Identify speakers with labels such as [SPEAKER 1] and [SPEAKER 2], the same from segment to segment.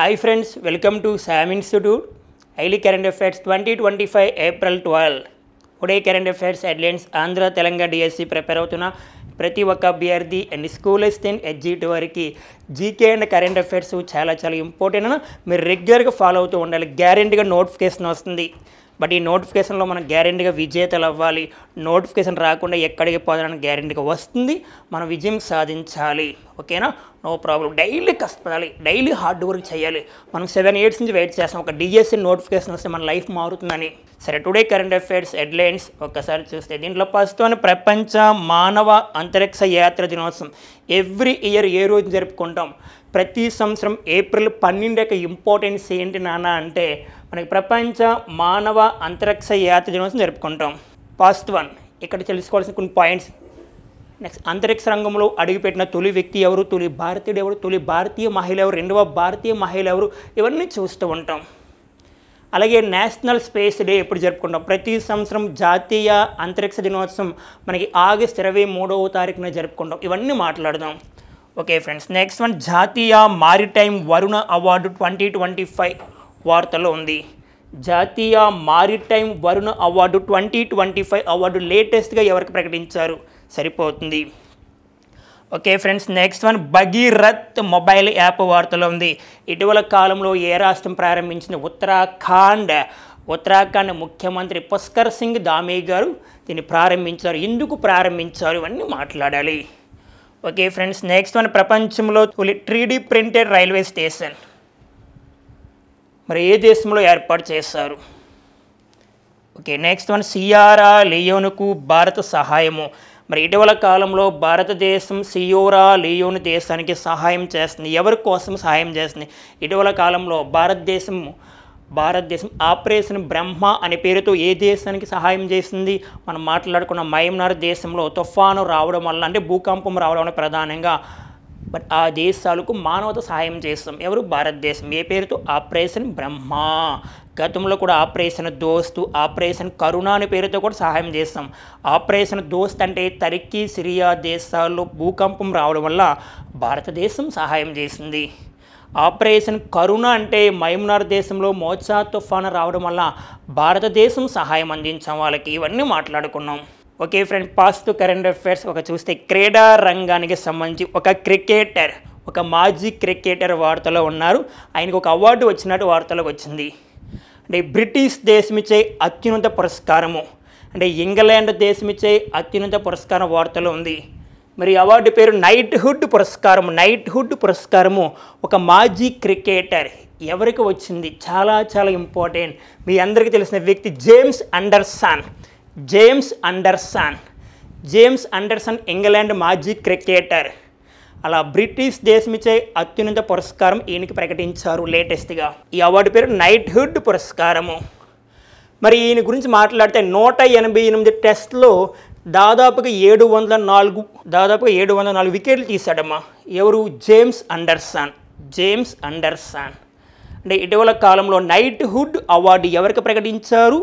[SPEAKER 1] Hi friends, welcome to SAM Institute. Daily Current Affairs 2025 April 12. Today current affairs headlines Andhra Telangana DSC prepare అవుతున్న ప్రతి ఒక్క అభ్యర్థి and school assistant ఎడ్జిట్ వరకు GK and current affairs చాలా important అని మీరు రెగ్యులర్గా ఫాలో అవుతూ ఉండాలి. గ్యారెంటీగా నోటిఫికేషన్ వస్తుంది. బట్ ఈ నోటిఫికేషన్లో మనం గ్యారెంటీగా విజేతలు అవ్వాలి. నోటిఫికేషన్ రాకుండా ఎక్కడికి పోదాలని గ్యారెంటీగా వస్తుంది. మనం విజయం సాధించాలి. ఓకేనా, నో ప్రాబ్లం. డైలీ కష్టపడాలి, డైలీ హార్డ్ వర్క్ చేయాలి. మనం 7 years నుంచి వెయిట్ చేస్తాం ఒక డిఎస్సి నోటిఫికేషన్ వస్తే మన లైఫ్ మారుతుందని. సరే, టుడే కరెంట్ అఫైర్స్ హెడ్లైన్స్ ఒక్కసారి చూస్తే దీంట్లో ఫస్ట్ ప్రపంచ మానవ అంతరిక్ష యాత్ర దినోత్సవం ఎవ్రీ ఇయర్ ఏ రోజు జరుపుకుంటాం? ప్రతి సంవత్సరం ఏప్రిల్ 12 యొక్క ఇంపార్టెన్స్ ఏంటి నాన్న అంటే మనకి ప్రపంచ మానవ అంతరిక్ష యాత్ర దినోత్సవం జరుపుకుంటాం. ఫస్ట్ వన్ ఇక్కడ తెలుసుకోవాల్సిన కొన్ని పాయింట్స్. నెక్స్ట్, అంతరిక్ష రంగంలో అడుగుపెట్టిన తొలి వ్యక్తి ఎవరు, తొలి భారతీయుడు ఎవరు, తొలి భారతీయ మహిళ ఎవరు, రెండవ భారతీయ మహిళ ఎవరు, ఇవన్నీ చూస్తూ ఉంటాం. అలాగే నేషనల్ స్పేస్ డే ఎప్పుడు జరుపుకుంటాం? ప్రతి సంవత్సరం జాతీయ అంతరిక్ష దినోత్సవం మనకి ఆగస్ట్ 23వ తారీఖున జరుపుకుంటాం. ఇవన్నీ మాట్లాడదాం. ఓకే ఫ్రెండ్స్, నెక్స్ట్ వన్ జాతీయ మారిటైమ్ వరుణ అవార్డు 2025 వార్తలో ఉంది. జాతీయ మారిటైమ్ వరుణ అవార్డు 2025 అవార్డు లేటెస్ట్గా ఎవరికి ప్రకటించారు? సరిపోతుంది. Okay friends, next one Bhagirath mobile app వార్తలో ఉంది. ఇటీవల కాలంలో ఏ రాష్ట్రం ప్రారంభించింది? ఉత్తరాఖండ్ ముఖ్యమంత్రి పుష్కర్ సింగ్ ధామీ గారు దీన్ని ప్రారంభించారు. ఎందుకు ప్రారంభించారు ఇవన్నీ మాట్లాడాలి. ఓకే ఫ్రెండ్స్, నెక్స్ట్ వన్ ప్రపంచంలో తొలి 3D ప్రింటెడ్ రైల్వే స్టేషన్ మరి ఏ దేశంలో ఏర్పాటు చేశారు? ఓకే, నెక్స్ట్ వన్ సియారా లియోన్కు భారత సహాయము. మరి ఇటీవల కాలంలో భారతదేశం సియోరా లియోన్ దేశానికి సహాయం చేస్తుంది. ఎవరి కోసం సహాయం చేస్తుంది? ఇటీవల కాలంలో భారతదేశం ఆపరేషన్ బ్రహ్మ అనే పేరుతో ఏ దేశానికి సహాయం చేసింది? మనం మాట్లాడుకున్న మయన్మార్ దేశంలో తుఫాను రావడం వల్ల అంటే భూకంపం రావడం వల్ల ప్రధానంగా బట్ ఆ దేశాలకు మానవత సహాయం చేస్తాం. ఎవరు? భారతదేశం. ఏ పేరుతో? ఆపరేషన్ బ్రహ్మ. గతంలో కూడా ఆపరేషన్ దోస్త్, ఆపరేషన్ కరుణ అనే పేరుతో కూడా సహాయం చేస్తాం. ఆపరేషన్ దోస్త్ అంటే టర్కీ, సిరియా దేశాల్లో భూకంపం రావడం వల్ల భారతదేశం సహాయం చేసింది. ఆపరేషన్ కరుణ అంటే మయన్మార్ దేశంలో మోచా తుఫాను రావడం వల్ల భారతదేశం సహాయం అందించాం వాళ్ళకి. ఇవన్నీ మాట్లాడుకున్నాం. Okay friend, past current affairs ఒక చూస్తే క్రీడా రంగానికి సంబంధించి ఒక మాజీ క్రికెటర్ వార్తలో ఉన్నారు. ఆయనకు ఒక అవార్డు వచ్చినట్టు వార్తలోకి వచ్చింది. అంటే బ్రిటిష్ దేశమిచ్చే అత్యున్నత పురస్కారము, అంటే ఇంగ్లాండ్ దేశమిచ్చే అత్యున్నత పురస్కారం వార్తలో ఉంది. మరి అవార్డు పేరు నైట్హుడ్ పురస్కారము ఒక మాజీ క్రికెటర్ ఎవరికి వచ్చింది? చాలా ఇంపార్టెంట్. మీ అందరికీ తెలిసిన వ్యక్తి జేమ్స్ అండర్సన్ ఇంగ్లాండ్ మాజీ క్రికెటర్. అలా బ్రిటిష్ దేశమిచ్చే అత్యున్నత పురస్కారం ఈయనకి ప్రకటించారు లేటెస్ట్గా. ఈ అవార్డు పేరు నైట్హుడ్ పురస్కారము. మరి ఈయన గురించి మాట్లాడితే 188 టెస్ట్లో దాదాపుగా 704 వికెట్లు తీశాడమ్మా. ఎవరు? James Anderson. అంటే ఇటీవల కాలంలో నైట్హుడ్ అవార్డు ఎవరికి ప్రకటించారు?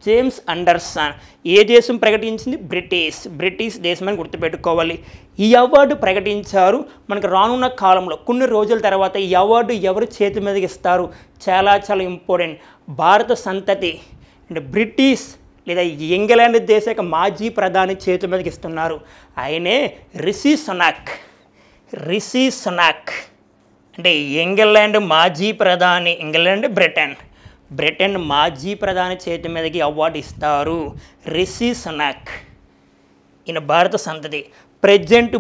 [SPEAKER 1] James Anderson. ఏ దేశం ప్రకటించింది? బ్రిటిష్ దేశం అని గుర్తుపెట్టుకోవాలి. ఈ అవార్డు ప్రకటించారు. మనకు రానున్న కాలంలో కొన్ని రోజుల తర్వాత ఈ అవార్డు ఎవరు చేతి మీదకి ఇస్తారు? చాలా ఇంపార్టెంట్. భారత సంతతి అంటే బ్రిటిష్ లేదా ఇంగ్లాండ్ దేశ యొక్క మాజీ ప్రధాని చేతి మీదకి ఇస్తున్నారు. ఆయనే రిషి సునాక్. అంటే ఇంగ్లాండ్ మాజీ ప్రధాని, బ్రిటన్ మాజీ ప్రధాని చేతి మీదకి అవార్డు ఇస్తారు. రిషి సునాక్. ఈయన భారత సంతతి. ప్రెజెంట్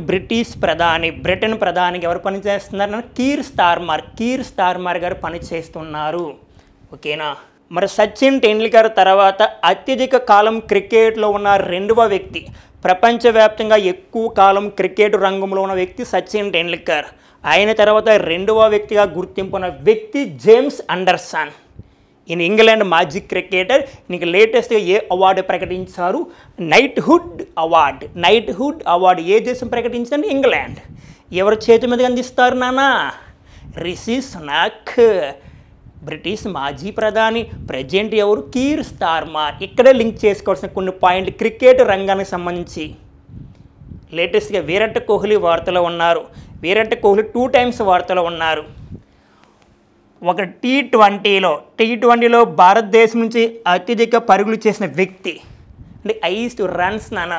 [SPEAKER 1] బ్రిటన్ ప్రధానికి ఎవరు పనిచేస్తున్నారు? కీర్ స్టార్మర్ గారు పనిచేస్తున్నారు. ఓకేనా. మరి సచిన్ టెండూల్కర్ తర్వాత అత్యధిక కాలం క్రికెట్లో ఉన్న రెండవ వ్యక్తి, ప్రపంచవ్యాప్తంగా ఎక్కువ కాలం క్రికెట్ రంగంలో ఉన్న వ్యక్తి సచిన్ టెండూల్కర్. ఆయన తర్వాత రెండవ వ్యక్తిగా గుర్తింపున్న వ్యక్తి జేమ్స్ అండర్సన్. ఈయన ఇంగ్లాండ్ మాజీ క్రికెటర్. ఈయనకి లేటెస్ట్గా ఏ అవార్డు ప్రకటించారు? Knighthood award. ఏ దేశం ప్రకటించిందంటే ఇంగ్లాండ్. ఎవరి చేతి మీద అందిస్తారు నాన్న? రిషి సునాక్. బ్రిటిష్ మాజీ ప్రధాని. ప్రజెంట్ ఎవరు? Keir Starmer. ఇక్కడే లింక్ చేసుకోవాల్సిన కొన్ని పాయింట్లు క్రికెట్ రంగానికి సంబంధించి. లేటెస్ట్గా విరాట్ కోహ్లీ వార్తలో ఉన్నారు. విరాట్ కోహ్లీ 2 times వార్తలో ఉన్నారు. ఒక టీ20లో భారతదేశం నుంచి అత్యధిక పరుగులు చేసిన వ్యక్తి అంటే హైయెస్ట్ రన్స్ నాన్న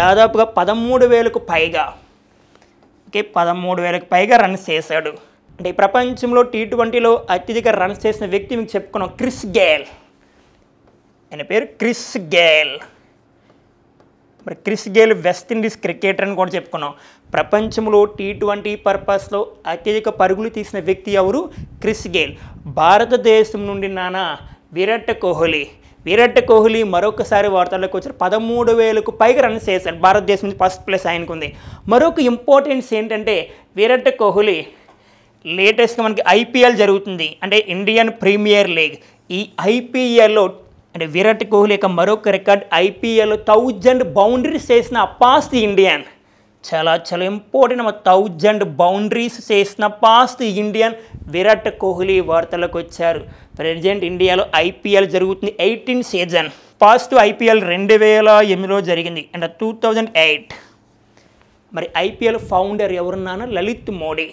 [SPEAKER 1] దాదాపుగా 13,000కు పైగా. ఓకే, 13,000కు పైగా రన్స్ చేశాడు. అంటే ప్రపంచంలో టీ20లో అత్యధిక రన్స్ చేసిన వ్యక్తి మీకు చెప్పుకున్నాం, క్రిస్ గేల్. ఆయన పేరు క్రిస్ గేల్. మరి క్రిస్ గేల్ వెస్టిండీస్ క్రికెటర్ అని కూడా చెప్పుకున్నాం. ప్రపంచంలో టీ20 పర్పస్లో అత్యధిక పరుగులు తీసిన వ్యక్తి ఎవరు? Chris Gayle. భారతదేశం నుండి నాన్న విరాట్ కోహ్లీ మరొకసారి వార్తల్లోకి వచ్చారు. 13,000కు పైగా రన్స్ చేశారు. భారతదేశం నుంచి ఫస్ట్ ప్లేస్ ఆయనకుంది. మరొక ఇంపార్టెన్స్ ఏంటంటే విరాట్ కోహ్లీ లేటెస్ట్గా మనకి ఐపీఎల్ జరుగుతుంది, అంటే ఇండియన్ ప్రీమియర్ లీగ్. ఈ ఐపీఎల్లో అంటే విరాట్ కోహ్లీ యొక్క మరొక రికార్డ్ ఐపీఎల్లో 1000 బౌండరీస్ చేసిన పాస్ట్ ఇండియన్. చాలా ఇంపార్టెంట్. 1000 బౌండరీస్ చేసిన పాస్ట్ ఇండియన్ విరాట్ కోహ్లీ వార్తలకు వచ్చారు. ప్రజెంట్ ఇండియాలో ఐపీఎల్ జరుగుతుంది 18 సీజన్. ఫస్ట్ ఐపీఎల్ 2008లో జరిగింది, అంటే 2008. మరి ఐపీఎల్ ఫౌండర్ ఎవరున్నానో లలిత్ మోడీ.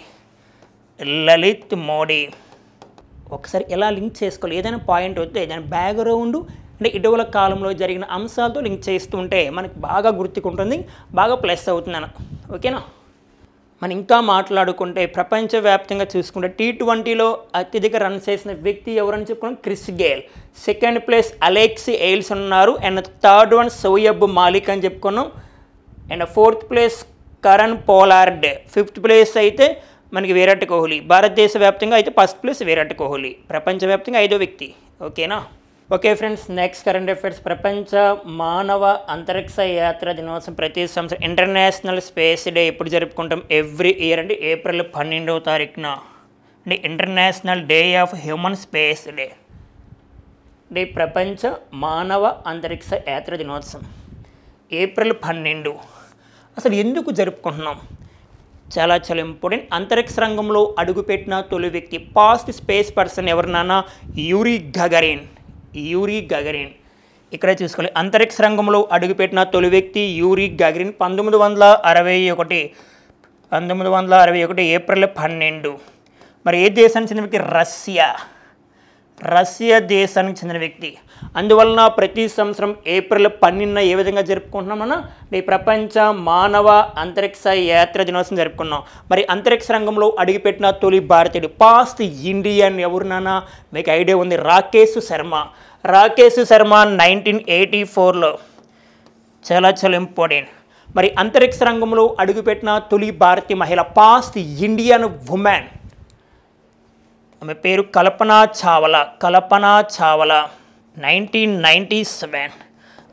[SPEAKER 1] ఒకసారి ఎలా లింక్ చేసుకోవాలి, ఏదైనా పాయింట్ వస్తే ఏదైనా బ్యాక్గ్రౌండ్ అంటే ఇటీవల కాలంలో జరిగిన అంశాలతో లింక్ చేస్తుంటే మనకు బాగా గుర్తుకుంటుంది, బాగా ప్లస్ అవుతుందన్న. ఓకేనా? మనం ఇంకా మాట్లాడుకుంటే ప్రపంచవ్యాప్తంగా చూసుకుంటే టీ20లో అత్యధిక రన్స్ చేసిన వ్యక్తి ఎవరని చెప్పుకున్నాం, Chris Gayle. Second place Alex Hales ఉన్నారు, and third one Shoaib Malik అని చెప్పుకున్నాం, and fourth place Kieron Pollard. Fifth place అయితే మనకి విరాట్ కోహ్లీ. భారతదేశ వ్యాప్తంగా అయితే ఫస్ట్ ప్లేస్ విరాట్ కోహ్లీ, ప్రపంచవ్యాప్తంగా 5వ వ్యక్తి. ఓకేనా? Okay friends, next current affairs. ప్రపంచ మానవ అంతరిక్ష యాత్ర దినోత్సవం ప్రతి సంవత్సరం ఇంటర్నేషనల్ స్పేస్ డే ఎప్పుడు జరుపుకుంటాం? ఎవ్రీ ఇయర్ అంటే ఏప్రిల్ 12వ తారీఖున, అంటే international day of human space day. అంటే ప్రపంచ మానవ అంతరిక్ష యాత్ర దినోత్సవం ఏప్రిల్ 12. అసలు ఎందుకు జరుపుకుంటున్నాం? చాలా ఇంపార్టెంట్. అంతరిక్ష రంగంలో అడుగుపెట్టిన తొలి వ్యక్తి పాస్ట్ స్పేస్ పర్సన్ ఎవరినానా? Yuri Gagarin. ఇక్కడ చూసుకోవాలి, అంతరిక్ష రంగంలో అడుగుపెట్టిన తొలి వ్యక్తి యూరీ గగరిన్. 1961 ఏప్రిల్ 12. మరి ఏ దేశానికి చెందిన వ్యక్తి? రష్యా దేశానికి చెందిన వ్యక్తి. అందువలన ప్రతి సంవత్సరం ఏప్రిల్ 12న ఏ విధంగా జరుపుకుంటున్నామన్నా? ఈ ప్రపంచ మానవ అంతరిక్ష యాత్ర దినోత్సవం జరుపుకున్నాం. మరి అంతరిక్ష రంగంలో అడుగుపెట్టిన తొలి భారతీయుడు పాస్ట్ ఇండియన్ ఎవరునానా? మీకు ఐడియా ఉంది, రాకేష్ శర్మ 1984లో. చాలా ఇంపార్టెంట్. మరి అంతరిక్ష రంగంలో అడుగుపెట్టిన తొలి భారతీయ మహిళ పాస్ట్ ఇండియన్ ఉమెన్, ఆమె పేరు కల్పనా చావ్లా 1997.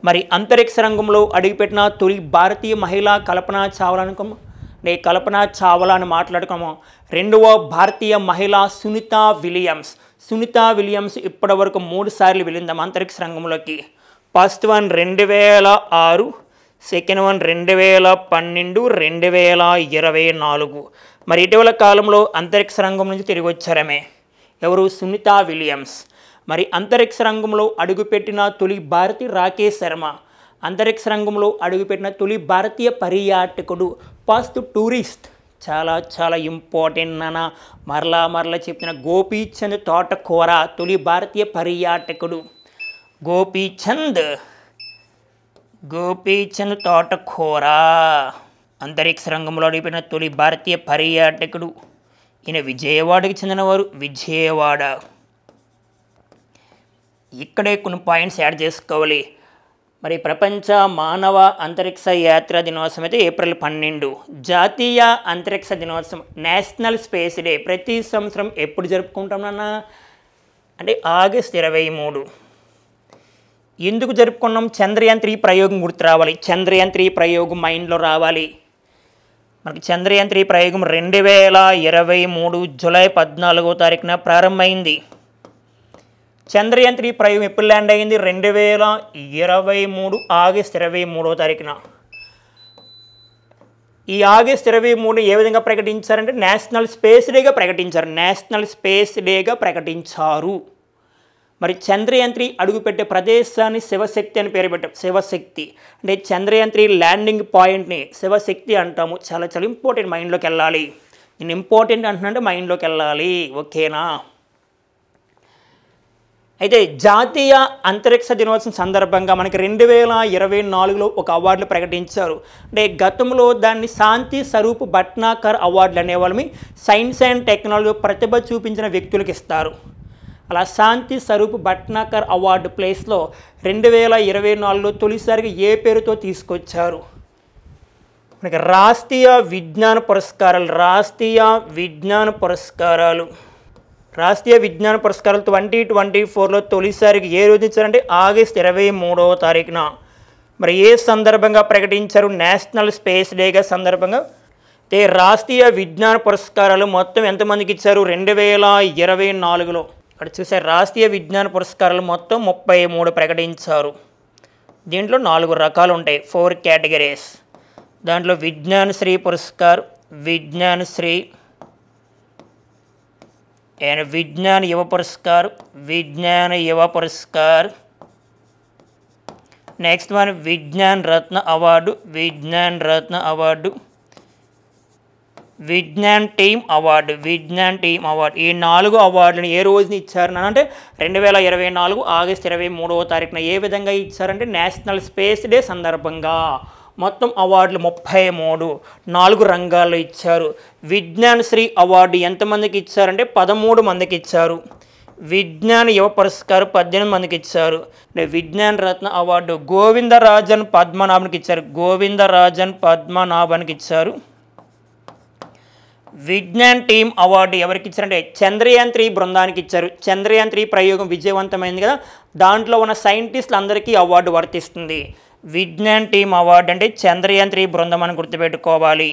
[SPEAKER 1] మరి అంతరిక్ష రంగంలో అడుగుపెట్టిన తొలి భారతీయ మహిళ కల్పనా చావ్లా అనుకోము. కల్పనా చావ్లా అని మాట్లాడుకోము. 2వ భారతీయ మహిళ సునీతా విలియమ్స్ ఇప్పటి వరకు 3 సార్లు వెళ్ళిందాం అంతరిక్ష రంగంలోకి. First one 2006, second one 2012, 2024. మరి ఇటీవల కాలంలో అంతరిక్ష రంగం నుంచి తిరిగి వచ్చారమే. ఎవరు? సునీతా విలియమ్స్. మరి అంతరిక్ష రంగంలో అడుగుపెట్టిన తొలి భారతీయ రాకేష్ శర్మ. అంతరిక్ష రంగంలో అడుగుపెట్టిన తొలి భారతీయ పర్యాటకుడు, ఫస్ట్ టూరిస్ట్. చాలా ఇంపార్టెంట్ నాన్న. మరలా చెప్తున్న గోపీచంద్ తోటకూర తొలి భారతీయ పర్యాటకుడు. గోపీచంద్ తోటకూర అంతరిక్ష రంగంలో అడుగుపెట్టిన తొలి భారతీయ పర్యాటకుడు. ఈయన విజయవాడకి చెందినవారు. విజయవాడ. ఇక్కడే కొన్ని పాయింట్స్ యాడ్ చేసుకోవాలి. మరి ప్రపంచ మానవ అంతరిక్ష యాత్ర దినోత్సవం అయితే ఏప్రిల్ 12. జాతీయ అంతరిక్ష దినోత్సవం నేషనల్ స్పేస్ డే ప్రతి సంవత్సరం ఎప్పుడు జరుపుకుంటామన్నా? అంటే ఆగస్ట్ 23. ఎందుకు జరుపుకున్నాం? చంద్రయాన్ 3 ప్రయోగం గుర్తు రావాలి. చంద్రయాన్ 3 ప్రయోగం మైండ్లో రావాలి. మనకి చంద్రయాన్ 3 ప్రయోగం 2023 జూలై 14వ తారీఖున ప్రారంభమైంది. చంద్రయాన్ 3 ప్రయోగం ఎప్పుడు ల్యాండ్ అయింది? 2023 ఆగస్ట్ 23వ తారీఖున. ఈ ఆగస్ట్ 23 ఏ విధంగా ప్రకటించారంటే నేషనల్ స్పేస్ డేగా ప్రకటించారు. మరి చంద్రయాన్ 3 అడుగుపెట్టే ప్రదేశాన్ని శివశక్తి అని పేరు పెట్టాం. శివశక్తి అంటే చంద్రయాన్ 3 ల్యాండింగ్ పాయింట్ని శివశక్తి అంటాము. చాలా ఇంపార్టెంట్, మైండ్లోకి వెళ్ళాలి. నేను ఇంపార్టెంట్ అంటున్నానంటే మైండ్లోకి వెళ్ళాలి. ఓకేనా? అయితే జాతీయ అంతరిక్ష దినోత్సవం సందర్భంగా మనకి 2024లో ఒక అవార్డులు ప్రకటించారు. అంటే గతంలో దాన్ని శాంతి స్వరూప్ భట్నాకర్ అవార్డులు అనేవాళ్ళని సైన్స్ అండ్ టెక్నాలజీ ప్రతిభ చూపించిన వ్యక్తులకు ఇస్తారు. అలా శాంతి స్వరూప్ భట్నాకర్ అవార్డు ప్లేస్లో 2024లో తొలిసారిగా ఏ పేరుతో తీసుకొచ్చారు? మనకి రాష్ట్రీయ విజ్ఞాన పురస్కారాలు. రాష్ట్రీయ విజ్ఞాన పురస్కారాలు 2024లో తొలిసారిగా ఏ రోజు ఇచ్చారంటే ఆగస్టు 23వ తారీఖున. మరి ఏ సందర్భంగా ప్రకటించారు? నేషనల్ స్పేస్ డేగా సందర్భంగా. రాష్ట్రీయ విజ్ఞాన పురస్కారాలు మొత్తం ఎంతమందికి ఇచ్చారు? 2024లో. ఇక్కడ చూసారు, రాష్ట్రీయ విజ్ఞాన పురస్కారాలు మొత్తం 33 ప్రకటించారు. దీంట్లో 4 రకాలు ఉంటాయి, 4 కేటగిరీస్. దాంట్లో విజ్ఞాన్ శ్రీ పురస్కార్, విజ్ఞాన్ శ్రీ అండ్ విజ్ఞాన్ యువ పురస్కార్, నెక్స్ట్ వన్ విజ్ఞాన్ రత్న అవార్డు, విజ్ఞాన్ టీమ్ అవార్డు. ఈ 4 అవార్డులను ఏ రోజున ఇచ్చారు అంటే 2024 ఆగస్టు 23వ తారీఖున. ఏ విధంగా ఇచ్చారంటే నేషనల్ స్పేస్ డే సందర్భంగా. మొత్తం అవార్డులు 33 4 రంగాల్లో ఇచ్చారు. విజ్ఞాన్ శ్రీ అవార్డు ఎంతమందికి ఇచ్చారంటే 13 మందికి ఇచ్చారు. విజ్ఞాన్ యువ పురస్కారం 18 మందికి ఇచ్చారు. విజ్ఞాన్ రత్న అవార్డు గోవిందరాజన్ పద్మనాభన్కి ఇచ్చారు. విజ్ఞాన్ టీమ్ అవార్డు ఎవరికి ఇచ్చారంటే చంద్రయాన్ 3 బృందానికి ఇచ్చారు. చంద్రయాన్ 3 ప్రయోగం విజయవంతమైంది కదా, దాంట్లో ఉన్న సైంటిస్టులు అందరికీ అవార్డు వర్తిస్తుంది. విజ్ఞాన్ టీమ్ అవార్డు అంటే చంద్రయాన్ 3 బృందం అని గుర్తుపెట్టుకోవాలి.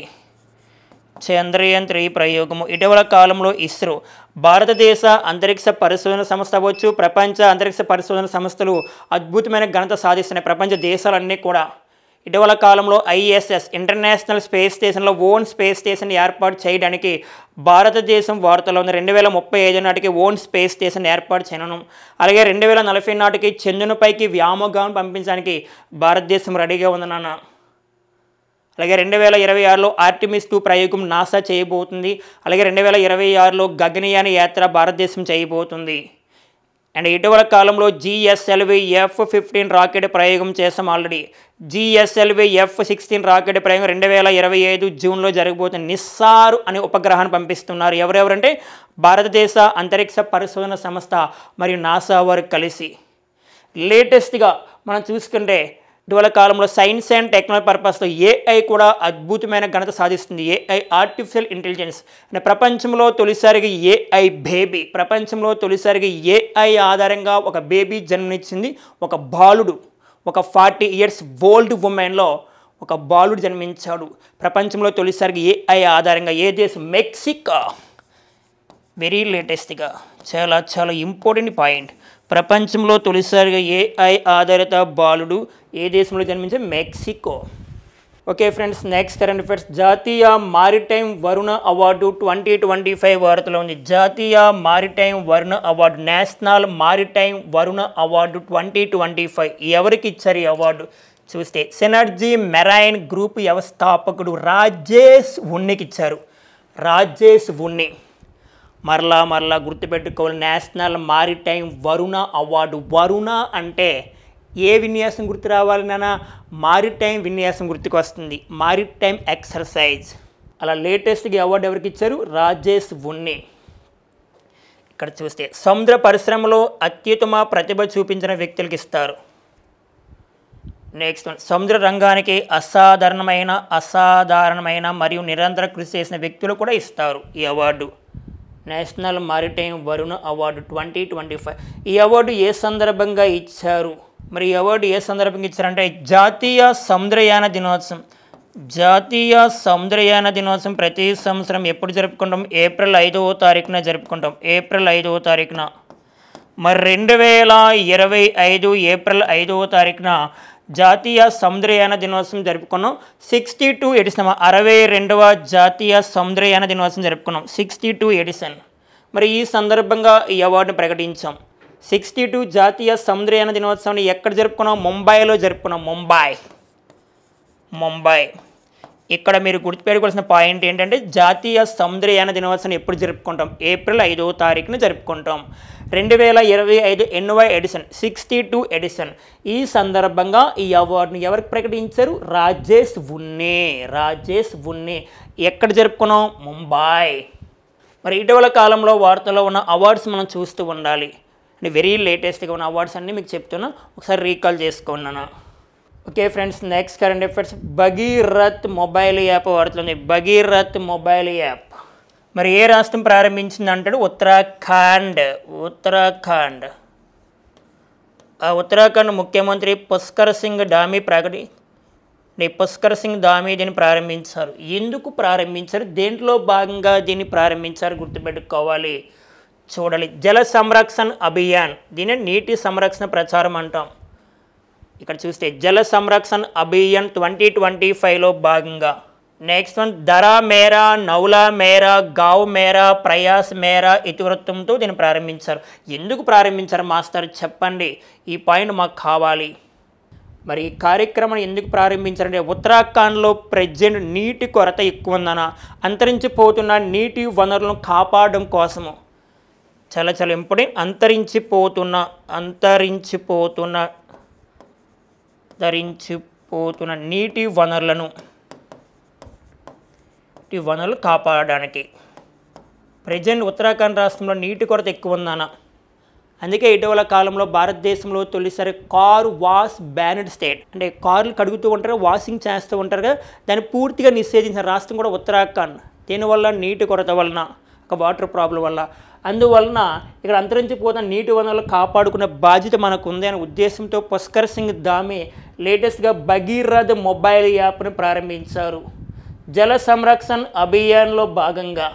[SPEAKER 1] చంద్రయాన్ 3 ప్రయోగము. ఇటీవల కాలంలో ఇస్రో భారతదేశ అంతరిక్ష పరిశోధన సంస్థ అవ్వచ్చు, ప్రపంచ అంతరిక్ష పరిశోధన సంస్థలు అద్భుతమైన ఘనత సాధిస్తున్నాయి. ప్రపంచ దేశాలన్నీ కూడా ఇటీవల కాలంలో ISS ఇంటర్నేషనల్ స్పేస్ స్టేషన్లో ఓన్ స్పేస్ స్టేషన్ ఏర్పాటు చేయడానికి భారతదేశం వార్తలో ఉంది. 2035 నాటికి ఓన్ స్పేస్ స్టేషన్ ఏర్పాటు చేయను. అలాగే 2040 నాటికి చంద్రునిపైకి వ్యోమగానం పంపించడానికి భారతదేశం రెడీగా ఉంది నాన్న. అలాగే 2026లో ఆర్టిమిస్ 2 ప్రయోగం నాసా చేయబోతుంది. అలాగే 2026లో గగనయాన్ యాత్ర భారతదేశం చేయబోతుంది. అండ్ ఇటీవల కాలంలో GSLV F-15 రాకెట్ ప్రయోగం చేసాం ఆల్రెడీ. GSLV F-16 రాకెట్ ప్రయోగం 2025 జూన్లో జరగబోతుంది. నిస్సార్ అనే ఉపగ్రహాన్ని పంపిస్తున్నారు. ఎవరెవరంటే భారతదేశ అంతరిక్ష పరిశోధన సంస్థ మరియు నాసా వారు కలిసి. లేటెస్ట్గా మనం చూసుకుంటే ఇటీవల కాలంలో సైన్స్ అండ్ టెక్నాలజీ పర్పస్లో AI కూడా అద్భుతమైన ఘనత సాధిస్తుంది. AI ఆర్టిఫిషియల్ ఇంటెలిజెన్స్ అంటే ప్రపంచంలో తొలిసారిగా AI ఆధారంగా ఒక బేబీ జన్మనిచ్చింది. ఒక బాలుడు, ఒక 40 ఇయర్స్ ఓల్డ్ ఉమెన్లో ఒక బాలుడు జన్మించాడు. ప్రపంచంలో తొలిసారిగా AI ఆధారంగా. ఏ దేశం? మెక్సికో. వెరీ లేటెస్ట్గా చాలా ఇంపార్టెంట్ పాయింట్. ప్రపంచంలో తొలిసారిగా AI ఆధారిత బాలుడు ఏ దేశంలో జన్మించే? Mexico. Okay friends, next current affairs. జాతీయ మారిటైమ్ వరుణ అవార్డు 2025 వార్తలో ఉంది. జాతీయ maritime Varuna award, national maritime Varuna award 2025 ఎవరికి ఇచ్చారు ఈ అవార్డు చూస్తే సినర్జీ మెరైన్ గ్రూప్ వ్యవస్థాపకుడు రాజేష్ ఉన్నికి ఇచ్చారు. మరలా గుర్తుపెట్టుకోవాలి, national maritime Varuna award. Varuna అంటే ఏ విన్యాసం గుర్తు రావాలి నాన్న? మారిటైమ్ విన్యాసం గుర్తుకు వస్తుంది, మారిటైమ్ ఎక్సర్సైజ్. అలా లేటెస్ట్గా అవార్డు ఎవరికి ఇచ్చారు? రాజేష్ ఉన్ని. ఇక్కడ చూస్తే సముద్ర పరిశ్రమలో అత్యుత్తమ ప్రతిభ చూపించిన వ్యక్తులకు ఇస్తారు. నెక్స్ట్ సముద్ర రంగానికి అసాధారణమైన మరియు నిరంతర కృషి చేసిన వ్యక్తులు కూడా ఇస్తారు ఈ award. National maritime Varuna award 2025. ఈ అవార్డు ఏ సందర్భంగా ఇచ్చారు? మరి ఈ అవార్డు ఏ సందర్భంగా ఇచ్చారంటే జాతీయ సముద్రయాన దినోత్సవం ప్రతి సంవత్సరం ఎప్పుడు జరుపుకుంటాం? ఏప్రిల్ 5వ తారీఖున జరుపుకుంటాం. మరి 2025 ఏప్రిల్ 5వ తారీఖున జాతీయ సముద్రయాన దినోత్సవం జరుపుకున్నాం. 62 ఎడిషన్, 62వ జాతీయ సముద్రయాన దినోత్సవం జరుపుకున్నాం, 62 ఎడిషన్. మరి ఈ సందర్భంగా ఈ అవార్డును ప్రకటించాం. 62 జాతీయ సముద్రయాన దినోత్సవాన్ని ఎక్కడ జరుపుకున్నాం? ముంబైలో జరుపుకున్నాం. ముంబై. ఇక్కడ మీరు గుర్తుపెట్టుకోవాల్సిన పాయింట్ ఏంటంటే జాతీయ సముద్రయాన దినోత్సవం ఎప్పుడు జరుపుకుంటాం? ఏప్రిల్ 5వ తారీఖున జరుపుకుంటాం. 2025 ఎన్వై ఎడిషన్ 62 ఎడిషన్. ఈ సందర్భంగా ఈ అవార్డును ఎవరికి ప్రకటించారు? రాజేష్ ఉన్నే. ఎక్కడ జరుపుకున్నాం? ముంబై. మరి ఇటీవల కాలంలో వార్తల్లో ఉన్న అవార్డ్స్ మనం చూస్తూ ఉండాలి. అంటే వెరీ లేటెస్ట్గా ఉన్న అవార్డ్స్ అన్నీ మీకు చెప్తున్నా, ఒకసారి రీకాల్ చేసుకున్నాను. Okay friends, next current affairs. Bhagirath mobile app వాడుతుంది. భగీరథ్ మొబైల్ యాప్ మరి ఏ రాష్ట్రం ప్రారంభించింది అంటాడు? ఉత్తరాఖండ్. ఆ ఉత్తరాఖండ్ ముఖ్యమంత్రి పుష్కర్ సింగ్ ధామీ దీన్ని ప్రారంభించారు. ఎందుకు ప్రారంభించారు? దేంట్లో భాగంగా దీన్ని ప్రారంభించారు గుర్తుపెట్టుకోవాలి. చూడాలి. జల సంరక్షణ అభియాన్, దీన్ని నీటి సంరక్షణ ప్రచారం అంటాం. ఇక్కడ చూస్తే జల సంరక్షణ అభియాన్ 2025లో భాగంగా. నెక్స్ట్ వన్ దరా మేరా, నౌలా మేరా, గావ్ మేరా, ప్రయాస్ మేరా ఇతివృత్తంతో దీన్ని ప్రారంభించారు. ఎందుకు ప్రారంభించారు మాస్టర్ చెప్పండి, ఈ పాయింట్ మాకు కావాలి. మరి ఈ కార్యక్రమాన్ని ఎందుకు ప్రారంభించారంటే ఉత్తరాఖండ్లో ప్రజెంట్ నీటి కొరత ఎక్కువ ఉందన్న, అంతరించిపోతున్న నీటి వనరులను కాపాడడం కోసము. చాలా ఇంపార్టెంట్. అంతరించిపోతున్న నీటి వనరులు కాపాడడానికి ప్రజెంట్ ఉత్తరాఖండ్ రాష్ట్రంలో నీటి కొరత ఎక్కువ ఉందన్న. అందుకే ఇటీవల కాలంలో భారతదేశంలో తొలిసారి కార్ వాష్ బ్యానెడ్ స్టేట్, అంటే కార్లు కడుగుతూ ఉంటారు, వాషింగ్ చేస్తూ ఉంటారు కదా, దాన్ని పూర్తిగా నిషేధించిన రాష్ట్రం కూడా ఉత్తరాఖండ్. దీనివల్ల నీటి కొరత వలన, ఒక వాటర్ ప్రాబ్లం వల్ల. అందువలన ఇక్కడ అంతరించిపోతున్న నీటి వనరులు కాపాడుకునే బాధ్యత మనకు ఉంది అనే ఉద్దేశంతో పుష్కర్ సింగ్ ధామీ లేటెస్ట్గా భగీరథ్ మొబైల్ యాప్ని ప్రారంభించారు. జల సంరక్షణ అభియాన్లో భాగంగా.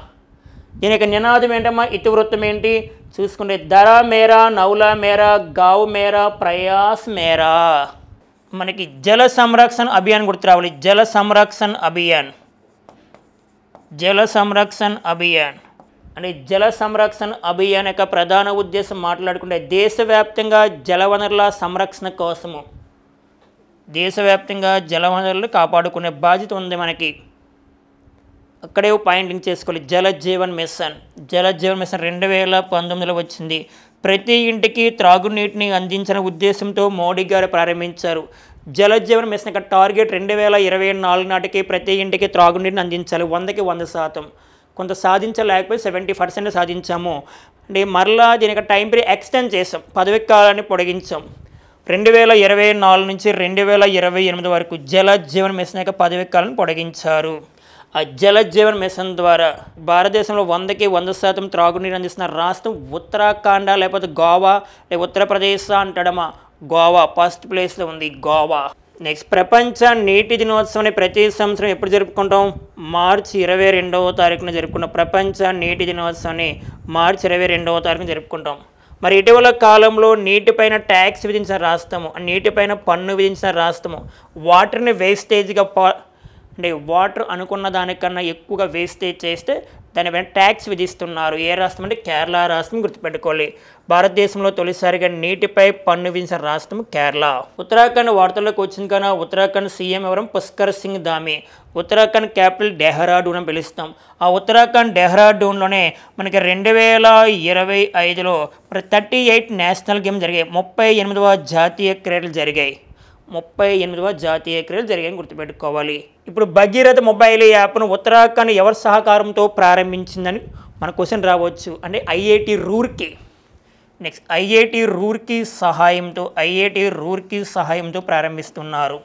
[SPEAKER 1] దీని యొక్క నినాదం ఏంటమ్మా? ఇతివృత్తం ఏంటి చూసుకుంటే దరా మేరా, నౌలా మేరా, గావ్ మేరా, ప్రయాస్ మేరా. మనకి జల సంరక్షణ అభియాన్ గుర్తు రావాలి. జల సంరక్షణ అభియాన్ అంటే జల సంరక్షణ అభియాన్ యొక్క ప్రధాన ఉద్దేశం మాట్లాడుకుంటే దేశవ్యాప్తంగా జలవనరుల సంరక్షణ కోసము. దేశవ్యాప్తంగా జలవనరులు కాపాడుకునే బాధ్యత ఉంది మనకి. అక్కడే పాయింటింగ్ చేసుకోవాలి. జల జీవన్ మిషన్ 2019లో వచ్చింది. ప్రతి ఇంటికి త్రాగునీటిని అందించిన ఉద్దేశంతో మోడీ గారు ప్రారంభించారు. జల జీవన్ మిషన్ యొక్క టార్గెట్ 2024 నాటికి ప్రతి ఇంటికి త్రాగునీటిని అందించాలి. 100కి 100%. కొంత సాధించలేకపోయి 70% సాధించాము. అంటే మరలా దీని యొక్క టైం పీరియడ్ ఎక్స్టెండ్ చేసాం, పదవి కాలాన్ని పొడిగించాం. 2024 నుంచి 2028 వరకు జల జీవన్ మిషన్ యొక్క పదవి కాలాన్ని పొడిగించారు. ఆ జల జీవన్ మిషన్ ద్వారా భారతదేశంలో 100కి 100% త్రాగునీరు అందిస్తున్న రాష్ట్రం ఉత్తరాఖండ్, లేకపోతే గోవా, లేకపోతే ఉత్తరప్రదేశ్ అంటాడమా? గోవా ఫస్ట్ ప్లేస్లో ఉంది, గోవా. నెక్స్ట్ ప్రపంచ నీటి దినోత్సవాన్ని ప్రతి సంవత్సరం ఎప్పుడు జరుపుకుంటాం? మార్చి 22వ తారీఖున జరుపుకుంటాం. ప్రపంచ నీటి దినోత్సవాన్ని మార్చి 22వ తారీఖున జరుపుకుంటాం. మరి ఇటీవల కాలంలో నీటిపైన ట్యాక్స్ విధించిన రాష్ట్రము, నీటిపైన పన్ను విధించిన రాష్ట్రము, వాటర్ని వేస్టేజ్గా అంటే వాటర్ అనుకున్న దానికన్నా ఎక్కువగా వేస్టేజ్ చేస్తే దానిపైన ట్యాక్స్ విధిస్తున్నారు. ఏ రాష్ట్రం అంటే కేరళ రాష్ట్రం గుర్తుపెట్టుకోవాలి. భారతదేశంలో తొలిసారిగా నీటిపై పన్ను విధించిన రాష్ట్రం కేరళ. ఉత్తరాఖండ్ వార్తల్లోకి వచ్చింది కన్నా ఉత్తరాఖండ్ సీఎం ఎవరు? పుష్కర్ సింగ్ ధామీ. ఉత్తరాఖండ్ క్యాపిటల్ డెహ్రాడూన్ అని పిలుస్తాం. ఆ ఉత్తరాఖండ్ డెహ్రాడూన్లోనే మనకి 2025లో 38 నేషనల్ గేమ్ జరిగాయి. 38వ జాతీయ క్రీడలు జరిగాయి. 38వ జాతీయ క్రీడలు జరిగాయని గుర్తుపెట్టుకోవాలి. ఇప్పుడు భగీరథ మొబైల్ యాప్ను ఉత్తరాఖండ్ ఎవరి సహకారంతో ప్రారంభించిందని మన క్వశ్చన్ రావచ్చు. అంటే IIT Roorkee. Next IIT Roorkee సహాయంతో ప్రారంభిస్తున్నారు.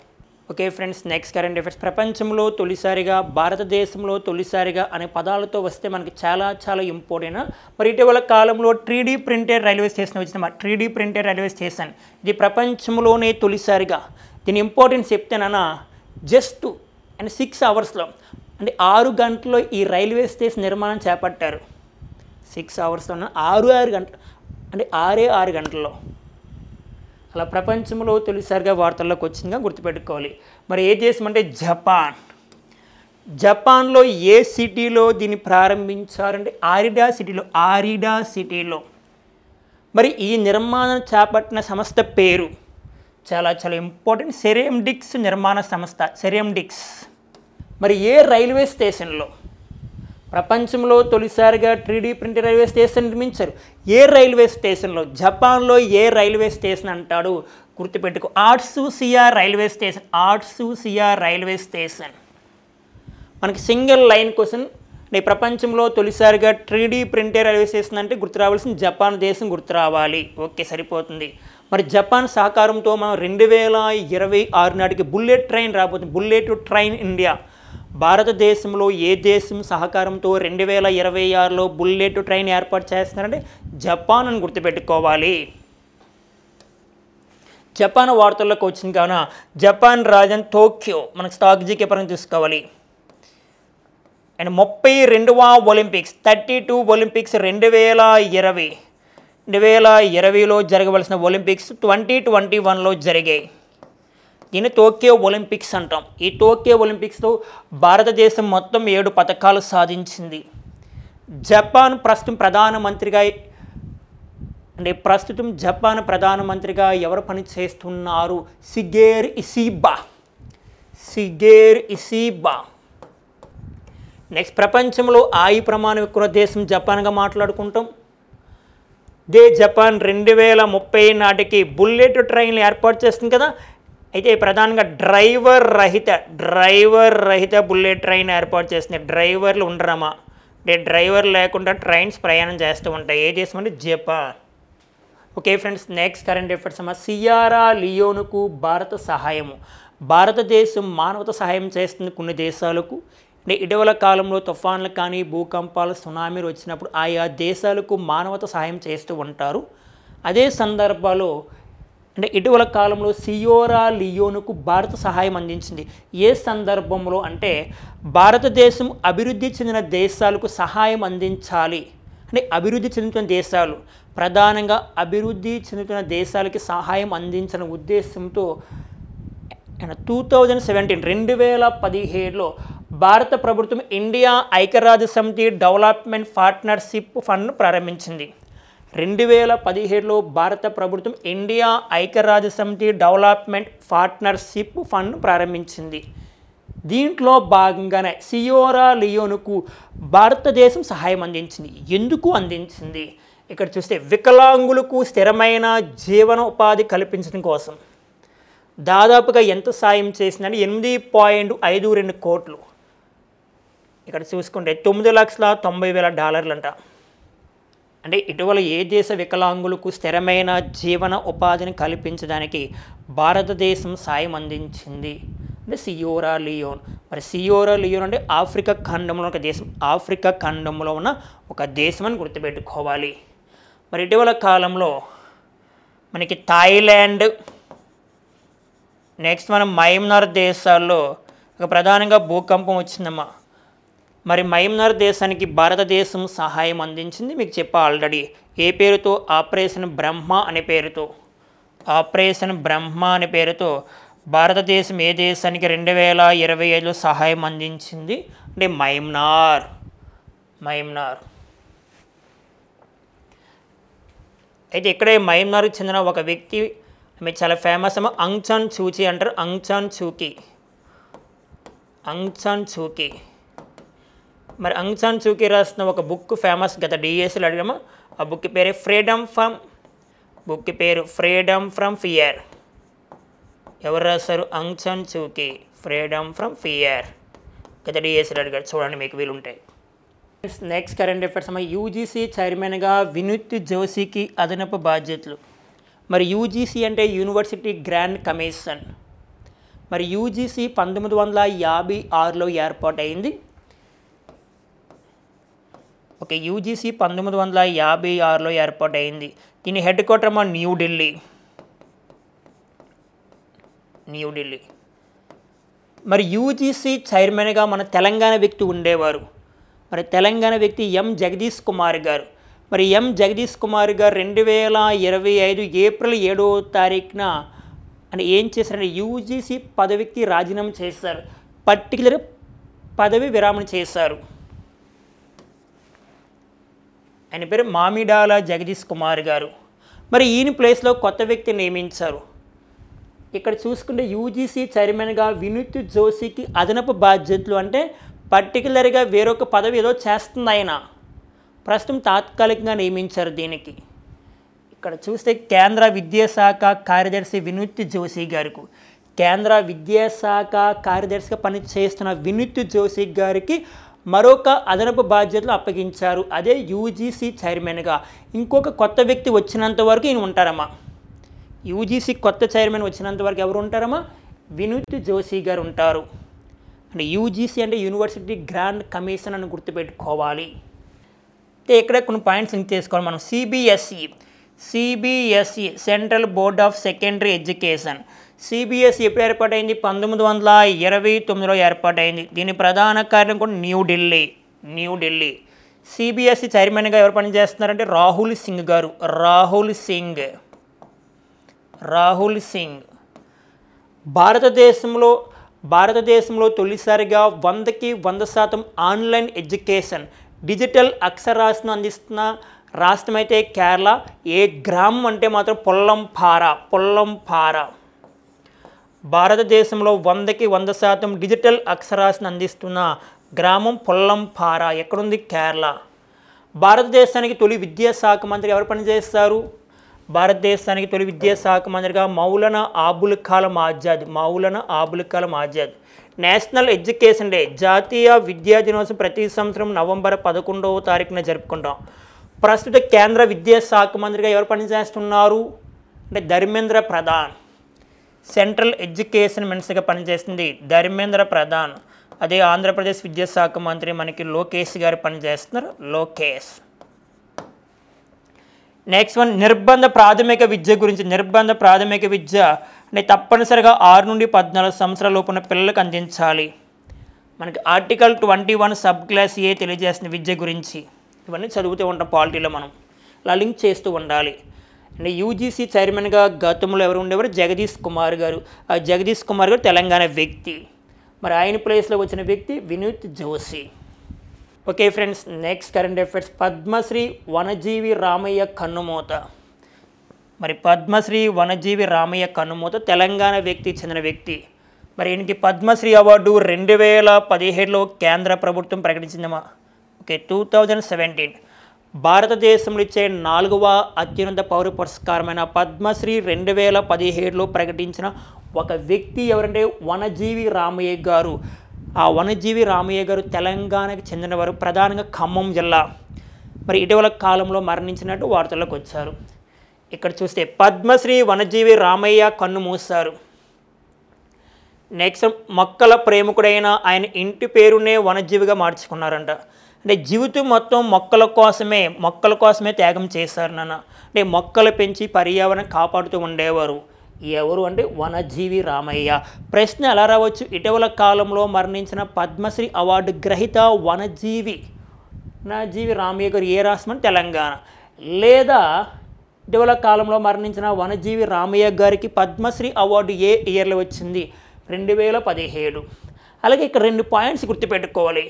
[SPEAKER 1] Okay friends, next current affairs. ప్రపంచంలో తొలిసారిగా, భారతదేశంలో తొలిసారిగా అనే పదాలతో వస్తే మనకి చాలా ఇంపార్టెంట్. మరి ఇటీవల కాలంలో 3D ప్రింటెడ్ రైల్వే స్టేషన్ వచ్చింది. 3D ప్రింటెడ్ రైల్వే స్టేషన్ ఇది ప్రపంచంలోనే తొలిసారిగా. దీని ఇంపార్టెన్స్ చెప్తేనన్నా జస్ట్ 6 అవర్స్లో, అంటే 6 గంటల్లో ఈ రైల్వే స్టేషన్ నిర్మాణం చేపట్టారు. 6 అవర్స్లో 6 గంటలు, అంటే 6 గంటల్లో. అలా ప్రపంచంలో తొలిసారిగా వార్తల్లోకి వచ్చిందిగా గుర్తుపెట్టుకోవాలి. మరి ఏ దేశం అంటే జపాన్లో ఏ సిటీలో దీన్ని ప్రారంభించారంటే ఆరిడా సిటీలో. మరి ఈ నిర్మాణం చేపట్టిన సంస్థ పేరు చాలా ఇంపార్టెంట్. సెరామిక్స్ నిర్మాణ సంస్థ. మరి ఏ రైల్వే స్టేషన్లో ప్రపంచంలో తొలిసారిగా 3D ప్రింటర్ రైల్వే స్టేషన్ నిర్మించారు? ఏ రైల్వే స్టేషన్లో? జపాన్లో ఏ రైల్వే స్టేషన్ అంటాడు? గుర్తుపెట్టుకో, ఆట్సుషియా రైల్వే స్టేషన్. ఆట్సుషియా రైల్వే స్టేషన్. మనకి సింగిల్ లైన్ క్వశ్చన్. ప్రపంచంలో తొలిసారిగా 3D ప్రింటర్ రైల్వే స్టేషన్ అంటే గుర్తు రావాల్సిన జపాన్ దేశం గుర్తు రావాలి. ఓకే, సరిపోతుంది. మరి జపాన్ సహకారంతో మనం 2026 నాటికి బుల్లెట్ ట్రైన్ రాబోతుంది. Bullet train India. భారతదేశంలో ఏ దేశం సహకారంతో 2026లో బుల్లెట్ ట్రైన్ ఏర్పాటు చేస్తున్నారంటే జపాన్ అని గుర్తుపెట్టుకోవాలి. జపాన్ వార్తల్లోకి వచ్చింది కావున జపాన్ రాజధాని టోక్యో. మనకు స్టాక్ జీకే పరంగా చూసుకోవాలి. అండ్ 32వ ఒలింపిక్స్ 32 ఒలింపిక్స్ 2020లో జరగవలసిన ఒలింపిక్స్ 2021లో జరిగాయి. దీన్ని టోక్యో ఒలింపిక్స్ అంటాం. ఈ టోక్యో ఒలింపిక్స్లో భారతదేశం మొత్తం 7 పథకాలు సాధించింది. జపాన్ ప్రధానమంత్రిగా ఎవరు పని చేస్తున్నారు? షిగేరు ఇషిబా. నెక్స్ట్, ప్రపంచంలో ఆయు ప్రమాణం ఎక్కువ దేశం జపాన్గా మాట్లాడుకుంటాం. జపాన్ 2030 నాటికి బుల్లెట్ ట్రైన్లు ఏర్పాటు చేస్తుంది కదా. అయితే ప్రధానంగా డ్రైవర్ రహిత బుల్లెట్ ట్రైన్ ఏర్పాటు చేస్తుంది. డ్రైవర్లు ఉండరమ్మా. డ్రైవర్ లేకుండా ట్రైన్స్ ప్రయాణం చేస్తూ ఉంటాయి. ఏ దేశం అంటే Japan. Okay friends, next current affairs అమ్మా. సియరా లియోన్కు భారత సహాయము. భారతదేశం మానవత సహాయం చేస్తుంది కొన్ని దేశాలకు. ఇటీవల కాలంలో తుఫాన్లు కానీ భూకంపాలు సునామీలు వచ్చినప్పుడు ఆయా దేశాలకు మానవత సహాయం చేస్తూ ఉంటారు. అదే సందర్భాల్లో ఇటీవల కాలంలో సియరా లియోన్కు భారత సహాయం అందించింది. ఏ సందర్భంలో అంటే భారతదేశం అభివృద్ధి చెందిన దేశాలకు సహాయం అందించాలి. అభివృద్ధి చెందుతున్న దేశాలు, ప్రధానంగా అభివృద్ధి చెందుతున్న దేశాలకి సహాయం అందించిన ఉద్దేశంతో 2017లో భారత ప్రభుత్వం ఇండియా ఐక్యరాజ్య సమితి డెవలప్మెంట్ పార్ట్నర్షిప్ ఫండ్ ప్రారంభించింది. 2017లో భారత ప్రభుత్వం ఇండియా ఐక్యరాజ్య సమితి డెవలప్మెంట్ పార్ట్నర్షిప్ ఫండ్ ప్రారంభించింది. దీంట్లో భాగంగానే సియరా లియోన్కు భారతదేశం సహాయం అందించింది. ఎందుకు అందించింది? ఇక్కడ చూస్తే వికలాంగులకు స్థిరమైన జీవన ఉపాధి కల్పించడం కోసం దాదాపుగా ఎంత సాయం చేసిందని 8.52 కోట్లు. ఇక్కడ చూసుకుంటే $9,90,000 అంట. అంటే ఇటీవల ఏ దేశ వికలాంగులకు స్థిరమైన జీవన ఉపాధిని కల్పించడానికి భారతదేశం సాయం అందించింది అంటే సియరా లియోన్. మరి సియరా లియోన్ అంటే ఆఫ్రికా ఖండంలో ఒక దేశం. ఆఫ్రికా ఖండంలో ఉన్న ఒక దేశం అని గుర్తుపెట్టుకోవాలి. మరి ఇటీవల కాలంలో మనకి థాయిలాండ్, నెక్స్ట్ మనం మయన్మార్ దేశాల్లో ఒక ప్రధానంగా భూకంపం వచ్చిందమ్మా. మరి మయన్మార్ దేశానికి భారతదేశం సహాయం అందించింది. మీకు చెప్పా ఆల్రెడీ. ఏ పేరుతో? ఆపరేషన్ బ్రహ్మ అనే పేరుతో. ఆపరేషన్ బ్రహ్మ అనే పేరుతో భారతదేశం ఏ దేశానికి 2025లో సహాయం అందించింది అంటే మయన్మార్. అయితే ఇక్కడే మయన్మార్కి చెందిన ఒక వ్యక్తి, ఆమె చాలా ఫేమస్ ఏమో, ఆంగ్ సాన్ సూకీ అంటారు. ఆంగ్ సాన్ సూకీ. మరి ఆంగ్ సాన్ సూకీ రాసిన ఒక బుక్ ఫేమస్, గత డిఎస్సీలో అడిగామా. ఆ బుక్ పేరు ఫ్రీడమ్ ఫ్రమ్ ఫియర్. ఎవరు రాశారు? Aung San Suu Kyi. Freedom from fear. గత డిఎస్సీలో అడిగారు, చూడండి మీకు వీలుంటాయి. నెక్స్ట్ కరెంట్ అఫైర్స్ అమ్మా. యూజీసీ చైర్మన్గా వినూత్ జోషికి అదనపు బాధ్యతలు. మరి యూజీసీ అంటే యూనివర్సిటీ గ్రాండ్ కమిషన్. మరి యూజీసీ 1956లో ఏర్పాటైంది. ఓకే, యూజీసీ 1956లో ఏర్పాటైంది. దీని హెడ్ క్వార్టర్ అమ్మా న్యూఢిల్లీ. మరి యూజీసీ చైర్మన్గా మన తెలంగాణ వ్యక్తి ఉండేవారు. మరి తెలంగాణ వ్యక్తి ఎం జగదీష్ కుమార్ గారు. మరి ఎం జగదీష్ కుమార్ గారు 2025 ఏప్రిల్ 7వ తారీఖున అంటే ఏం చేశారంటే యూజీసీ పదవికి రాజీనామా చేశారు. పర్టికులర్ పదవి విరామణ చేశారు. ఆయన పేరు మామిడాల జగదీష్ కుమార్ గారు. మరి ఈయన ప్లేస్లో కొత్త వ్యక్తి నియమించారు. ఇక్కడ చూసుకుంటే యూజీసీ చైర్మన్గా వినూత్ జోషికి అదనపు బాధ్యతలు అంటే పర్టికులర్గా వేరొక పదవి ఏదో చేస్తుంది ఆయన, ప్రస్తుతం తాత్కాలికంగా నియమించారు దీనికి. ఇక్కడ చూస్తే కేంద్ర విద్యాశాఖ కార్యదర్శి వినూత్ జోషి గారికి, కేంద్ర విద్యాశాఖ కార్యదర్శిగా పనిచేస్తున్న వినూత్ జోషి గారికి మరొక అదనపు బాధ్యతలు అప్పగించారు, అదే యూజీసీ చైర్మన్గా. ఇంకొక కొత్త వ్యక్తి వచ్చినంత వరకు ఈయన ఉంటారమ్మా. యూజీసీ కొత్త చైర్మన్ వచ్చినంత వరకు ఎవరు ఉంటారమ్మా? వినూత్ జోషి గారు ఉంటారు. అంటే యూజీసీ అంటే యూనివర్సిటీ గ్రాండ్ కమిషన్ అని గుర్తుపెట్టుకోవాలి. ఇక్కడ కొన్ని పాయింట్స్ లింక్ చేసుకోవాలి మనం. CBSE central board of secondary education. CBSE ఎప్పుడు ఏర్పాటైంది? 1929లో ఏర్పాటైంది. దీని ప్రధాన కార్యాలయం కూడా న్యూఢిల్లీ. సిబిఎస్ఈ చైర్మన్గా ఎవరు పనిచేస్తున్నారంటే రాహుల్ సింగ్ గారు. రాహుల్ సింగ్ భారతదేశంలో తొలిసారిగా 100కి 100% ఆన్లైన్ ఎడ్యుకేషన్ డిజిటల్ అక్షరాస్యతను అందిస్తున్న రాష్ట్రం అయితే కేరళ. ఏ గ్రామం అంటే మాత్రం పొల్లంపార. భారతదేశంలో 100కి 100% డిజిటల్ అక్షరాస్యతను అందిస్తున్న గ్రామం పొల్లంపార. ఎక్కడుంది? కేరళ. భారతదేశానికి తొలి విద్యాశాఖ మంత్రి ఎవరు పనిచేస్తారు? భారతదేశానికి తొలి విద్యాశాఖ మంత్రిగా Maulana Abul Kalam Azad. National education day, జాతీయ విద్యా దినోత్సవం ప్రతి సంవత్సరం నవంబర్ 11వ తారీఖున జరుపుకుంటాం. ప్రస్తుత కేంద్ర విద్యాశాఖ మంత్రిగా ఎవరు పనిచేస్తున్నారు అంటే ధర్మేంద్ర ప్రధాన్. సెంట్రల్ ఎడ్యుకేషన్ మినిస్టర్గా పనిచేస్తుంది ధర్మేంద్ర ప్రధాన్. అదే ఆంధ్రప్రదేశ్ విద్యాశాఖ మంత్రి మనకి లోకేష్ గారు పనిచేస్తున్నారు. నెక్స్ట్ వన్, నిర్బంధ ప్రాథమిక విద్య గురించి. నిర్బంధ ప్రాథమిక విద్య అంటే తప్పనిసరిగా 6 నుండి 14 సంవత్సరాల లోపు ఉన్న పిల్లలకు అందించాలి. మనకి ఆర్టికల్ 21 సబ్ క్లాస్ ఏ తెలియజేస్తుంది విద్య గురించి. ఇవన్నీ చదువుతూ ఉంటాం పాలిటీలో, మనం ఇలా లింక్ చేస్తూ ఉండాలి. అంటే యూజీసీ చైర్మన్గా గతంలో ఎవరు ఉండేవారు? జగదీష్ కుమార్ గారు. ఆ జగదీష్ కుమార్ గారు తెలంగాణ వ్యక్తి. మరి ఆయన ప్లేస్లో వచ్చిన వ్యక్తి Vineet Joshi. Okay friends, next current affairs. Padmashri Vanajeevi Ramaiah కన్నుమూత. మరి పద్మశ్రీ వనజీవి రామయ్య కన్నుమూత తెలంగాణ చెందిన వ్యక్తి. మరి ఈయనకి పద్మశ్రీ అవార్డు 2017లో కేంద్ర ప్రభుత్వం ప్రకటించిందమ్మా. ఓకే, 2017 భారతదేశంలో ఇచ్చే 4వ అత్యున్నత పౌర పురస్కారమైన పద్మశ్రీ 2017లో ప్రకటించిన ఒక వ్యక్తి ఎవరంటే వనజీవి రామయ్య గారు. ఆ వనజీవి రామయ్య గారు తెలంగాణకు చెందినవారు, ప్రధానంగా ఖమ్మం జిల్లా. మరి ఇటీవల కాలంలో మరణించినట్టు వార్తల్లోకి వచ్చారు. ఇక్కడ చూస్తే పద్మశ్రీ వనజీవి రామయ్య కన్ను మూశారు. నెక్స్ట్, మొక్కల ప్రేమికుడైన ఆయన ఇంటి పేరునే వనజీవిగా మార్చుకున్నారంట. అంటే జీవితం మొత్తం మొక్కల కోసమే త్యాగం చేశారు నాన్న. అంటే మొక్కలు పెంచి పర్యావరణం కాపాడుతూ ఉండేవారు. ఎవరు అంటే వనజీవి రామయ్య. ప్రశ్న ఎలా రావచ్చు? ఇటీవల కాలంలో మరణించిన పద్మశ్రీ అవార్డు గ్రహీత వనజీవి రామయ్య గారు ఏ రాష్ట్రం? తెలంగాణ. లేదా ఇటీవల కాలంలో మరణించిన వనజీవి రామయ్య గారికి పద్మశ్రీ అవార్డు ఏ ఇయర్లో వచ్చింది? 2017. అలాగే ఇక్కడ 2 పాయింట్స్ గుర్తుపెట్టుకోవాలి.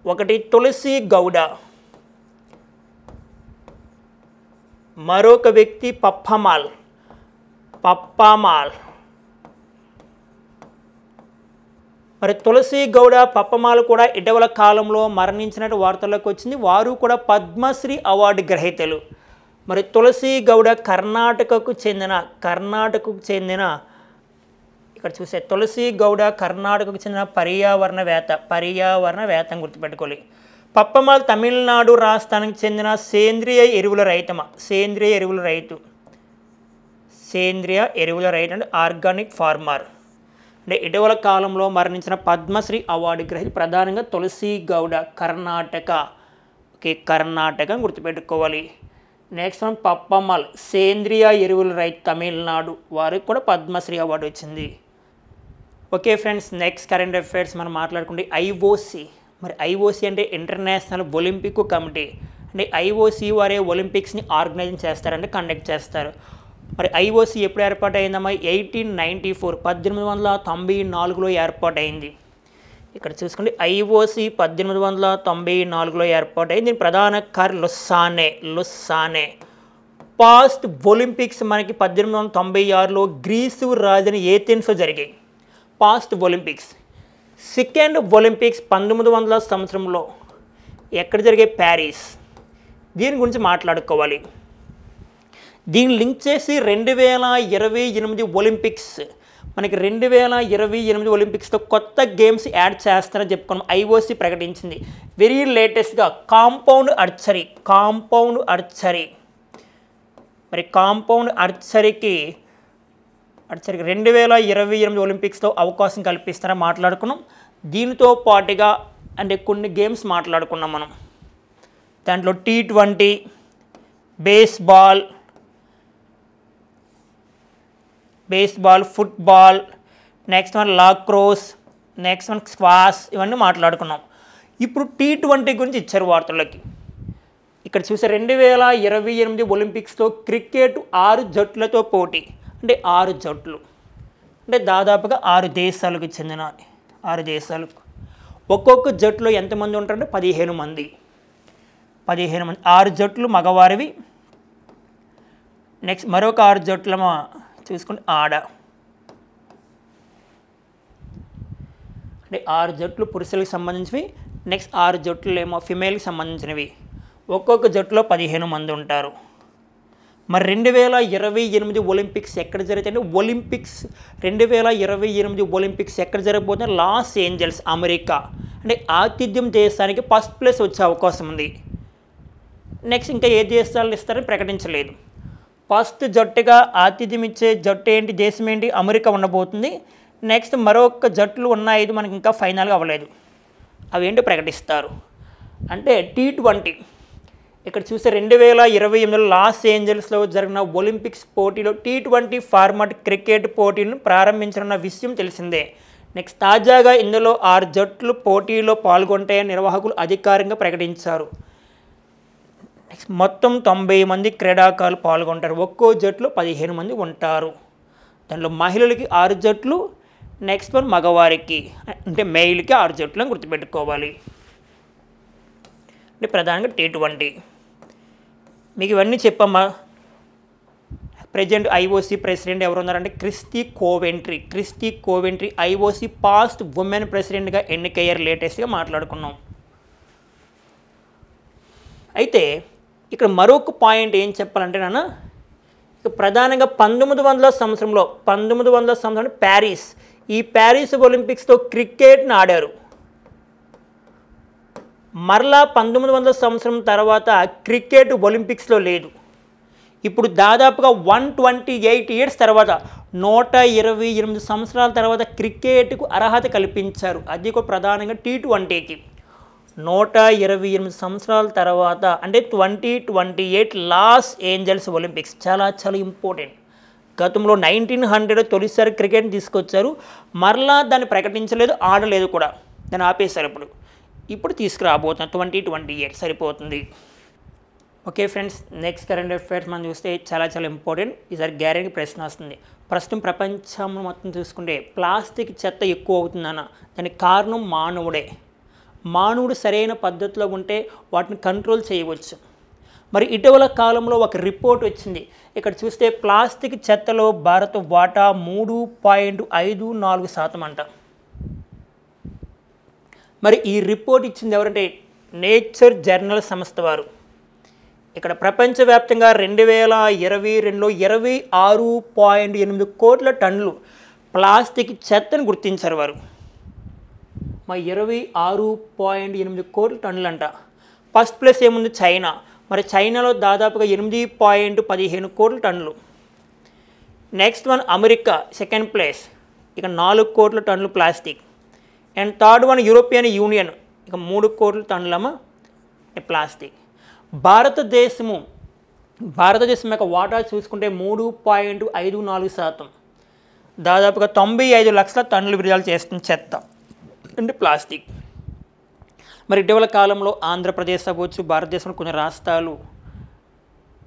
[SPEAKER 1] ఒకటి తులసి గౌడ, మరొక వ్యక్తి పప్పమాల్. మరి తులసి గౌడ, పప్పమాల్ కూడా ఇటీవల కాలంలో మరణించినట్టు వార్తల్లోకి వచ్చింది. వారు కూడా పద్మశ్రీ అవార్డు గ్రహీతలు. మరి తులసి గౌడ కర్ణాటకకు చెందిన ఇక్కడ చూసే తులసి గౌడ కర్ణాటకకు చెందిన పర్యావరణవేత్త అని గుర్తుపెట్టుకోవాలి. పప్పమాల్ తమిళనాడు రాష్ట్రానికి చెందిన సేంద్రియ ఎరువుల రైతు అంటే ఆర్గానిక్ ఫార్మర్. అంటే ఇటీవల కాలంలో మరణించిన పద్మశ్రీ అవార్డు గ్రహీత ప్రధానంగా తులసి గౌడ, కర్ణాటక అని గుర్తుపెట్టుకోవాలి. నెక్స్ట్ వన్ పప్పమాల్, సేంద్రియ ఎరువుల రైతు, తమిళనాడు. వారికి కూడా పద్మశ్రీ అవార్డు వచ్చింది. Okay friends, next current affairs మనం మాట్లాడుకుంటే ఐఓసి. మరి ఐఓసి అంటే ఇంటర్నేషనల్ ఒలింపిక్ కమిటీ. అంటే ఐఓసి వారే ఒలింపిక్స్ని ఆర్గనైజ్ చేస్తారంటే కండక్ట్ చేస్తారు. మరి ఐఓసి ఎప్పుడు ఏర్పాటైందమ్మా? 1894 1894లో ఏర్పాటైంది. ఇక్కడ చూసుకుంటే ఐఓసి 1894లో ఏర్పాటైంది. దీని ప్రధాన కార్య లుస్సానే. పాస్ట్ ఒలింపిక్స్ మనకి 1896లో గ్రీసు రాజధాని ఏథెన్స్లో జరిగాయి. Past Olympics. సెకండ్ ఒలింపిక్స్ 1900 సంవత్సరంలో ఎక్కడ జరిగాయి? ప్యారిస్. దీని గురించి మాట్లాడుకోవాలి. దీన్ని లింక్ చేసి 2028 ఒలింపిక్స్, మనకి 2028 ఒలింపిక్స్లో కొత్త గేమ్స్ యాడ్ చేస్తారని చెప్పుకున్నాం. ఐఓసీ ప్రకటించింది. వెరీ లేటెస్ట్గా కాంపౌండ్ ఆర్చరీ. మరి కాంపౌండ్ ఆర్చరీకి 2028 ఒలింపిక్స్లో అవకాశం కల్పిస్తారని మాట్లాడుకున్నాం. దీనితో పాటుగా అంటే కొన్ని గేమ్స్ మాట్లాడుకున్నాం మనం. దాంట్లో T20, baseball, football, next one lacrosse, next one squash, ఇవన్నీ మాట్లాడుకున్నాం. ఇప్పుడు T20 గురించి ఇచ్చారు వార్తల్లోకి. ఇక్కడ చూసే 2028 ఒలింపిక్స్లో క్రికెట్ 6 జట్లతో పోటీ. అంటే 6 జట్లు అంటే దాదాపుగా 6 దేశాలకు చెందిన 6 దేశాలకు. ఒక్కొక్క జట్టులో ఎంతమంది ఉంటారంటే 15 మంది. 6 జట్లు మగవారివి. నెక్స్ట్ మరొక 6 జట్ల చూసుకుంటే ఆడ. అంటే 6 జట్లు పురుషులకు సంబంధించినవి. నెక్స్ట్ 6 జట్లు ఏమో ఫిమేల్కి సంబంధించినవి. ఒక్కొక్క జట్టులో 15 మంది ఉంటారు. మరి 2028 ఒలింపిక్స్ ఎక్కడ జరుగుతాయంటే ఒలింపిక్స్ 2028 ఒలింపిక్స్ ఎక్కడ జరగబోతుంది? Los Angeles, America. అంటే ఆతిథ్యం దేశానికి ఫస్ట్ ప్లేస్ వచ్చే అవకాశం ఉంది. నెక్స్ట్ ఇంకా ఏ దేశాలు ఇస్తారని ప్రకటించలేదు. ఫస్ట్ జట్టుగా ఆతిథ్యం ఇచ్చే జట్టు ఏంటి, దేశం ఏంటి? అమెరికా ఉండబోతుంది. నెక్స్ట్ మరొక జట్లు ఉన్నాయి, ఇది మనకి ఇంకా ఫైనల్గా అవ్వలేదు. అవేంటో ప్రకటిస్తారు. అంటే T20 ఇక్కడ చూస్తే 2028 లాస్ ఏంజల్స్లో జరిగిన ఒలింపిక్స్ పోటీలో T20 ఫార్మాట్ క్రికెట్ పోటీలను ప్రారంభించనున్న విషయం తెలిసిందే. నెక్స్ట్ తాజాగా ఇందులో 6 జట్లు పోటీలో పాల్గొంటాయని నిర్వాహకులు అధికారికంగా ప్రకటించారు. నెక్స్ట్ మొత్తం 90 మంది క్రీడాకారులు పాల్గొంటారు. ఒక్కో జట్లో 15 మంది ఉంటారు. దాంట్లో మహిళలకి 6 జట్లు, నెక్స్ట్ వన్ మగవారికి అంటే మెయిల్కి 6 జట్లు అని గుర్తుపెట్టుకోవాలి. అంటే ప్రధానంగా T20. మీకు ఇవన్నీ చెప్పమ్మా. ప్రెజెంట్ ఐఓసీ ప్రెసిడెంట్ ఎవరు ఉన్నారంటే Kirsty Coventry IOC past women ప్రెసిడెంట్గా ఎన్నికయ్యారు. లేటెస్ట్గా మాట్లాడుకున్నాం. అయితే ఇక్కడ మరొక పాయింట్ ఏం చెప్పాలంటే నాన్న, ఇక ప్రధానంగా 1900 సంవత్సరంలో ప్యారిస్, ఈ ప్యారిస్ ఒలింపిక్స్తో క్రికెట్ని ఆడారు. మరలా 1900 సంవత్సరం తర్వాత క్రికెట్ ఒలింపిక్స్లో లేదు. ఇప్పుడు దాదాపుగా 128 ఇయర్స్ తర్వాత 128 సంవత్సరాల తర్వాత క్రికెట్కు అర్హత కల్పించారు. అది కూడా ప్రధానంగా T20కి 128 సంవత్సరాల తర్వాత అంటే 2028 లాస్ ఏంజల్స్ ఒలింపిక్స్ చాలా చాలా ఇంపార్టెంట్. గతంలో 1900 తొలిసారి క్రికెట్ని తీసుకొచ్చారు. మరలా దాన్ని ప్రకటించలేదు, ఆడలేదు కూడా, దాన్ని ఆపేశారు. ఇప్పుడు తీసుకురాబోతున్నారు 2028 సరిపోతుంది. Okay friends, next current affairs మనం చూస్తే చాలా చాలా ఇంపార్టెంట్. ఈసారి గ్యారెంటీ ప్రశ్న వస్తుంది. ప్రస్తుతం ప్రపంచంలో మొత్తం చూసుకుంటే ప్లాస్టిక్ చెత్త ఎక్కువ అవుతుందన్న దానికి కారణం మానవుడే. మానవుడు సరైన పద్ధతిలో ఉంటే వాటిని కంట్రోల్ చేయవచ్చు. మరి ఇటీవల కాలంలో ఒక రిపోర్ట్ వచ్చింది. ఇక్కడ చూస్తే ప్లాస్టిక్ చెత్తలో భారత్ వాటా 3.54% అంట. మరి ఈ రిపోర్ట్ ఇచ్చింది ఎవరంటే నేచర్ జర్నల్ సంస్థ వారు. ఇక్కడ ప్రపంచవ్యాప్తంగా 2022లో 26.8 కోట్ల టన్నులు ప్లాస్టిక్ చెత్తను గుర్తించారు వారు. 26.8 కోట్ల టన్నులు అంట. ఫస్ట్ ప్లేస్ ఏముంది? చైనా. మరి చైనాలో దాదాపుగా 8.15 కోట్ల టన్నులు. Next one America second place, ఇక 4 కోట్ల టన్నులు plastic. And third one European union, ఇక 3 కోట్ల టన్నులమ్మ ప్లాస్టిక్. భారతదేశం యొక్క వాటా చూసుకుంటే 3.54%, దాదాపుగా 95 లక్షల టన్నులు విడుదల చేస్తున్న చెత్త అంటే ప్లాస్టిక్. మరి ఇటీవల కాలంలో ఆంధ్రప్రదేశ్ అవ్వచ్చు, భారతదేశంలో కొన్ని రాష్ట్రాలు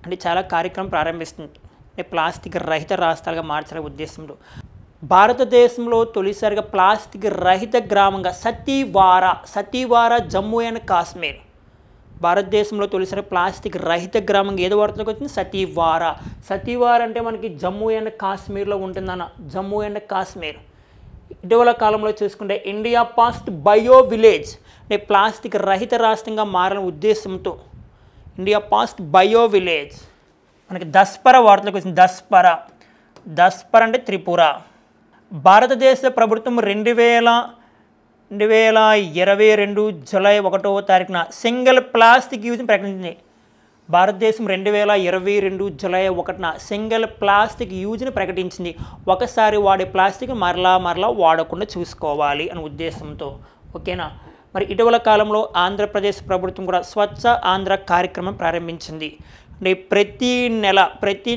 [SPEAKER 1] అంటే చాలా కార్యక్రమం ప్రారంభిస్తుంది. అంటే ప్లాస్టిక్ రహిత రాష్ట్రాలుగా మార్చాలనే ఉద్దేశంతో భారతదేశంలో తొలిసారిగా ప్లాస్టిక్ రహిత గ్రామంగా సతీవారా జమ్మూ అండ్ కాశ్మీర్ భారతదేశంలో తొలిసారి ప్లాస్టిక్ రహిత గ్రామం ఏదో వార్తలకు వచ్చింది? సతీవార. సతీవార అంటే మనకి జమ్మూ అండ్ కాశ్మీర్లో ఉంటుందన్న, జమ్మూ అండ్ కాశ్మీర్. ఇటీవల కాలంలో చూసుకుంటే ఇండియా ఫస్ట్ బయో విలేజ్ అంటే ప్లాస్టిక్ రహిత రాష్ట్రంగా మారాలనే ఉద్దేశంతో ఇండియా ఫస్ట్ బయో విలేజ్. మనకి దస్పర వార్తలకు వచ్చింది. దస్పర అంటే త్రిపుర. భారతదేశ ప్రభుత్వం 2022 జూలై 1వ తారీఖున సింగిల్ ప్లాస్టిక్ యూజ్ని ప్రకటించింది. భారతదేశం 2022 జూలై 1న సింగిల్ ప్లాస్టిక్ యూజ్ని ప్రకటించింది. ఒకసారి వాడే ప్లాస్టిక్ మరలా వాడకుండా చూసుకోవాలి అనే ఉద్దేశంతో. ఓకేనా. మరి ఇటీవల కాలంలో ఆంధ్రప్రదేశ్ ప్రభుత్వం కూడా స్వచ్ఛ ఆంధ్ర కార్యక్రమం ప్రారంభించింది. అంటే ప్రతి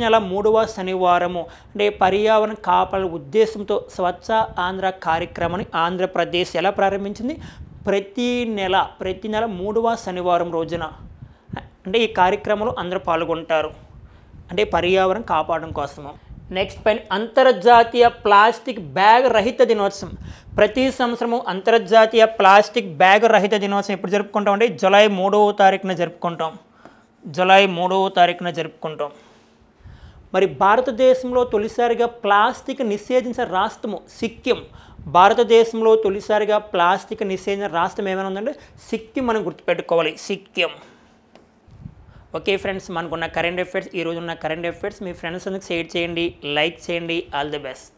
[SPEAKER 1] నెల 3వ శనివారము అంటే పర్యావరణ కాపాడే ఉద్దేశంతో స్వచ్ఛ ఆంధ్ర కార్యక్రమాన్ని ఆంధ్రప్రదేశ్ ఎలా ప్రారంభించింది? ప్రతి నెల 3వ శనివారం రోజున అంటే ఈ కార్యక్రమంలో అందరూ పాల్గొంటారు, అంటే పర్యావరణం కాపాడడం కోసము. నెక్స్ట్ పైన అంతర్జాతీయ ప్లాస్టిక్ బ్యాగ్ రహిత దినోత్సవం. ప్రతి సంవత్సరము అంతర్జాతీయ ప్లాస్టిక్ బ్యాగ్ రహిత దినోత్సవం ఎప్పుడు జరుపుకుంటాం అంటే జూలై 3వ తారీఖున జరుపుకుంటాం. మరి భారతదేశంలో తొలిసారిగా ప్లాస్టిక్ నిషేధించిన రాష్ట్రము సిక్కిం. భారతదేశంలో తొలిసారిగా ప్లాస్టిక్ నిషేధించిన రాష్ట్రం ఏమైనా ఉందంటే సిక్కిం మనం గుర్తుపెట్టుకోవాలి, సిక్కిం. ఓకే ఫ్రెండ్స్, మనకున్న కరెంట్ అఫైర్స్, ఈరోజు ఉన్న కరెంట్ అఫైర్స్ మీ ఫ్రెండ్స్ అందరికి షేర్ చేయండి, లైక్ చేయండి. All the best.